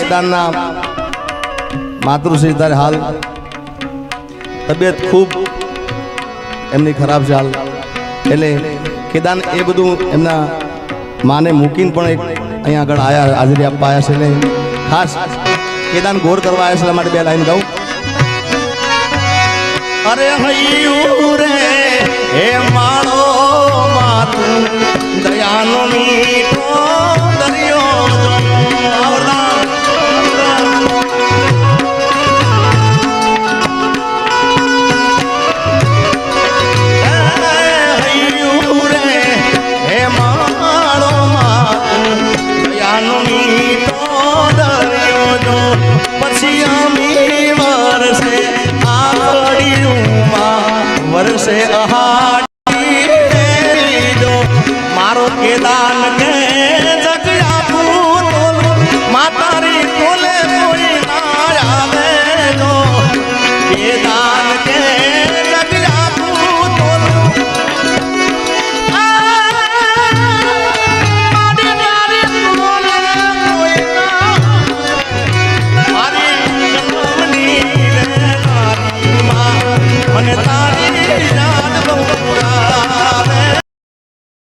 કેદારના માતૃશ્રી ત્યારે હાલ તબિયત ખૂબ એમની ખરાબ છે હાલ, એટલે કેદાન એ બધું એમના માને મૂકીને પણ એક અહીંયા આગળ આવ્યા, હાજરી આપવા આવ્યા છે. એટલે ખાસ કેદાન ગોર કરવા આવ્યા છે, એટલા માટે બે લાઈન ગાઉં. અરે હૈયું રે હે માળો માતું દયાનો મીઠો દરિયો વર્ષે અહાડી મારો કેદાન કે